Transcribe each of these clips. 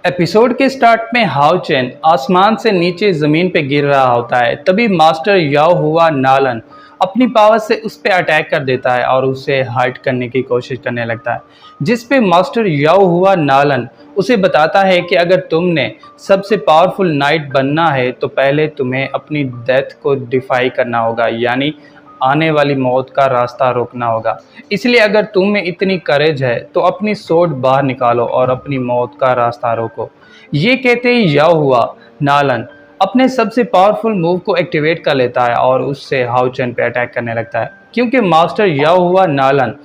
Episode के start में हाओ चेन आसमान से नीचे जमीन पे गिर रहा होता है। तभी मास्टर याओ हुआ नालन अपनी पावर से उस पे अटैक कर देता है और उसे हर्ट करने की कोशिश करने लगता है, जिस पे मास्टर याओ हुआ नालन उसे बताता है कि अगर तुमने सबसे पावरफुल नाइट बनना है तो पहले तुम्हें अपनी डेथ को डिफाई करना होगा, यानी आने वाली मौत का रास्ता रोकना होगा। इसलिए अगर तुम में इतनी करेज है तो अपनी सोड बाहर निकालो और अपनी मौत का रास्ता रोको। ये कहते ही याओ हुआ नालन अपने सबसे पावरफुल मूव को एक्टिवेट कर लेता है और उससे हाओ चेन पे अटैक करने लगता है। क्योंकि मास्टर याओ हुआ नालन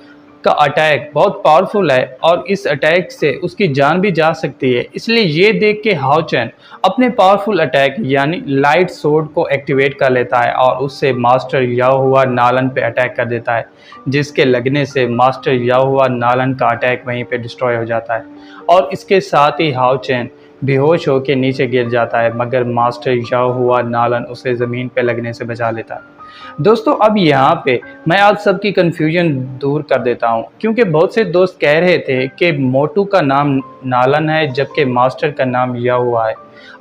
का अटैक बहुत पावरफुल है और इस अटैक से उसकी जान भी जा सकती है, इसलिए ये देख के हाओ चेन अपने पावरफुल अटैक यानी लाइट सोर्ड को एक्टिवेट कर लेता है और उससे मास्टर याओ हुआ नालन पे अटैक कर देता है, जिसके लगने से मास्टर याओ हुआ नालन का अटैक वहीं पे डिस्ट्रॉय हो जाता है और इसके साथ ही हाओ चेन बेहोश होकर नीचे गिर जाता है, मगर मास्टर याओ हुआ नालन उसे ज़मीन पे लगने से बचा लेता है। दोस्तों, अब यहाँ पे मैं आप सबकी कन्फ्यूजन दूर कर देता हूँ, क्योंकि बहुत से दोस्त कह रहे थे कि मोटू का नाम नालन है जबकि मास्टर का नाम याओ हुआ है।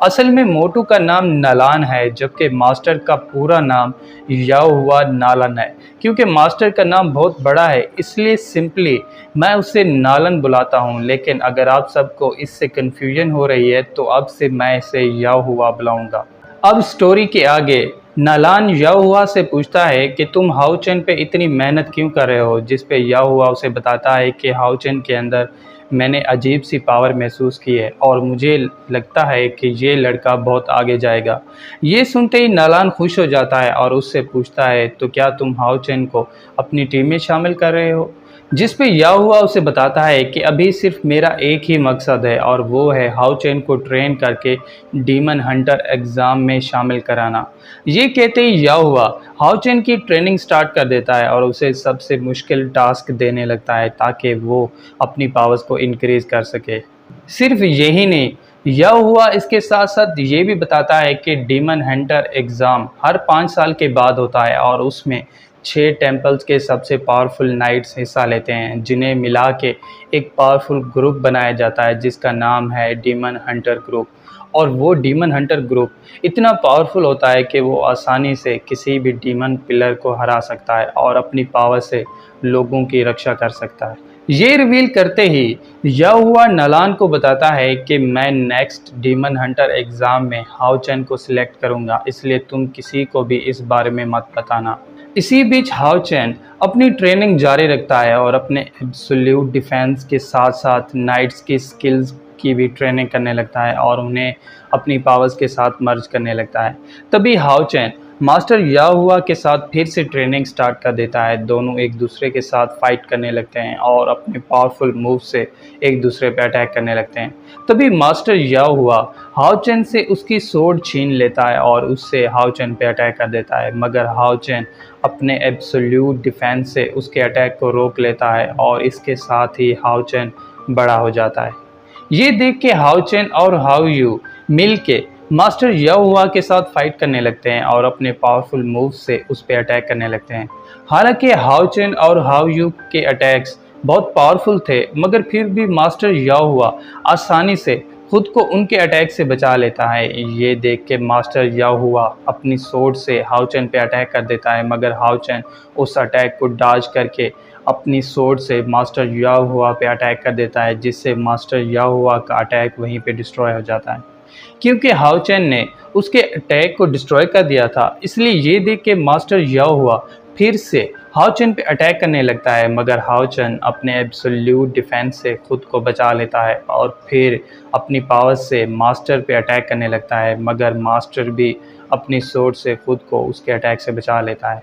असल में मोटू का नाम नलान है जबकि मास्टर का पूरा नाम याओ हुआ नालन है। क्योंकि मास्टर का नाम बहुत बड़ा है इसलिए सिंपली मैं उसे नालन बुलाता हूँ, लेकिन अगर आप सबको इससे कन्फ्यूजन हो रही है तो अब से मैं इसे याओ हुआ बुलाऊंगा। अब स्टोरी के आगे नालान याओ हुआ से पूछता है कि तुम हाओ चेन पे इतनी मेहनत क्यों कर रहे हो, जिस पे याओ हुआ उसे बताता है कि हाओ चेन के अंदर मैंने अजीब सी पावर महसूस की है और मुझे लगता है कि ये लड़का बहुत आगे जाएगा। ये सुनते ही नालान खुश हो जाता है और उससे पूछता है तो क्या तुम हाओ चेन को अपनी टीम में शामिल कर रहे हो, जिस पे याओ हुआ उसे बताता है कि अभी सिर्फ मेरा एक ही मकसद है और वो है हाओ चेन को ट्रेन करके डीमन हंटर एग्ज़ाम में शामिल कराना। ये कहते ही याओ हुआ हाओ चेन की ट्रेनिंग स्टार्ट कर देता है और उसे सबसे मुश्किल टास्क देने लगता है ताकि वो अपनी पावर्स को इंक्रीज़ कर सके। सिर्फ यही नहीं, याओ हुआ इसके साथ साथ ये भी बताता है कि डीमन हंटर एग्ज़ाम हर 5 साल के बाद होता है और उसमें 6 टेम्पल्स के सबसे पावरफुल नाइट्स हिस्सा लेते हैं, जिन्हें मिला के एक पावरफुल ग्रुप बनाया जाता है जिसका नाम है डीमन हंटर ग्रुप। और वो डीमन हंटर ग्रुप इतना पावरफुल होता है कि वो आसानी से किसी भी डीमन पिलर को हरा सकता है और अपनी पावर से लोगों की रक्षा कर सकता है। ये रिवील करते ही याओ हुआ नलान को बताता है कि मैं नेक्स्ट डीमन हंटर एग्ज़ाम में हाओ चेन को सिलेक्ट करूंगा, इसलिए तुम किसी को भी इस बारे में मत बताना। इसी बीच हाओ चेन अपनी ट्रेनिंग जारी रखता है और अपने एब्सोल्यूट डिफेंस के साथ साथ नाइट्स की स्किल्स की भी ट्रेनिंग करने लगता है और उन्हें अपनी पावर्स के साथ मर्ज करने लगता है। तभी हाओ चेन मास्टर याओ हुआ के साथ फिर से ट्रेनिंग स्टार्ट कर देता है। दोनों एक दूसरे के साथ फाइट करने लगते हैं और अपने पावरफुल मूव से एक दूसरे पर अटैक करने लगते हैं। तभी मास्टर याओ हुआ हाओ चेन से उसकी सोर्ड छीन लेता है और उससे हाओ चेन पे अटैक कर देता है, मगर हाओ चेन अपने एब्सोल्यूट डिफेंस से उसके अटैक को रोक लेता है और इसके साथ ही हाओ चेन बड़ा हो जाता है। ये देख के हाओ चेन और हाओ यू मिल के मास्टर याओ हुआ के साथ फाइट करने लगते हैं और अपने पावरफुल मूव से उस पर अटैक करने लगते हैं। हालांकि हाओ चेन और हाओ यू के अटैक्स बहुत पावरफुल थे, मगर फिर भी मास्टर याओ हुआ आसानी से खुद को उनके अटैक से बचा लेता है। ये देख के मास्टर याओ हुआ अपनी सोर्ड से हाओ चेन पे अटैक कर देता है, मगर हाओ चेन उस अटैक को डॉज करके अपनी सोर्ड से मास्टर याओ हुआ पे अटैक कर देता है, जिससे मास्टर याओ हुआ का अटैक वहीं पे डिस्ट्रॉय हो जाता है। क्योंकि हाओ चेन ने उसके अटैक को डिस्ट्रॉय कर दिया था, इसलिए ये देख के मास्टर याओ हुआ फिर से हाओ चेन पे अटैक करने लगता है, मगर हाओ चेन अपने एब्सोल्यूट डिफेंस से खुद को बचा लेता है और फिर अपनी पावर से मास्टर पे अटैक करने लगता है, मगर मास्टर भी अपनी सोर्ड से खुद को उसके अटैक से बचा लेता है।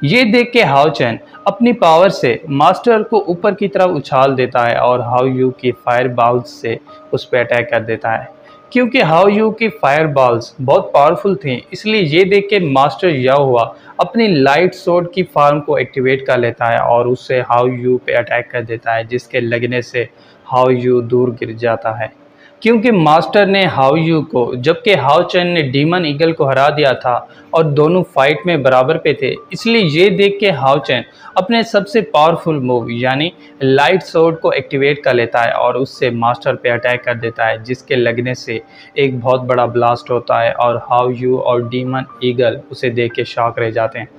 ये देख के हाओ चेन अपनी पावर से मास्टर को ऊपर की तरफ उछाल देता है और हाओ यू की फायर बॉल्स से उस पर अटैक कर देता है। क्योंकि हाओ यू की फायर बॉल्स बहुत पावरफुल थी, इसलिए ये देख के मास्टर याओ हुआ अपनी लाइट सोर्ड की फार्म को एक्टिवेट कर लेता है और उससे हाओ यू पे अटैक कर देता है, जिसके लगने से हाओ यू दूर गिर जाता है। क्योंकि मास्टर ने हाओ यू को, जबकि हाओ चेन ने डीमन ईगल को हरा दिया था और दोनों फाइट में बराबर पे थे। इसलिए ये देख के हाओ चेन अपने सबसे पावरफुल मूव यानी लाइट सोर्ड को एक्टिवेट कर लेता है और उससे मास्टर पे अटैक कर देता है, जिसके लगने से एक बहुत बड़ा ब्लास्ट होता है और हाओ यू और डीमन ईगल उसे देख के शॉक रह जाते हैं।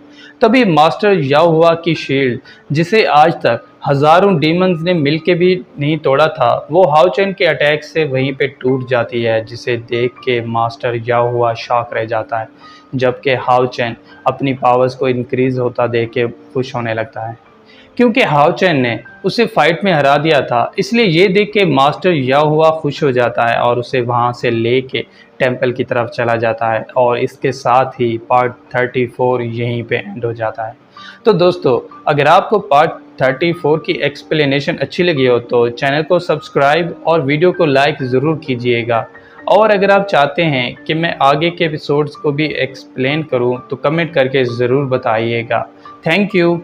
तभी मास्टर याओ हुआ की शील्ड, जिसे आज तक हजारों डीमंस ने मिलके भी नहीं तोड़ा था, वो हाओ चेन के अटैक से वहीं पे टूट जाती है, जिसे देख के मास्टर याओ हुआ शॉक रह जाता है, जबकि हाओ चेन अपनी पावर्स को इंक्रीज होता देख के खुश होने लगता है। क्योंकि हाओ चेन ने उसे फाइट में हरा दिया था, इसलिए ये देख के मास्टर याओ हुआ खुश हो जाता है और उसे वहां से लेके टेंपल की तरफ चला जाता है। और इसके साथ ही पार्ट 34 यहीं पे एंड हो जाता है। तो दोस्तों, अगर आपको पार्ट 34 की एक्सप्लेनेशन अच्छी लगी हो तो चैनल को सब्सक्राइब और वीडियो को लाइक ज़रूर कीजिएगा। और अगर आप चाहते हैं कि मैं आगे के एपिसोड्स को भी एक्सप्लेन करूं तो कमेंट करके ज़रूर बताइएगा। Thank you.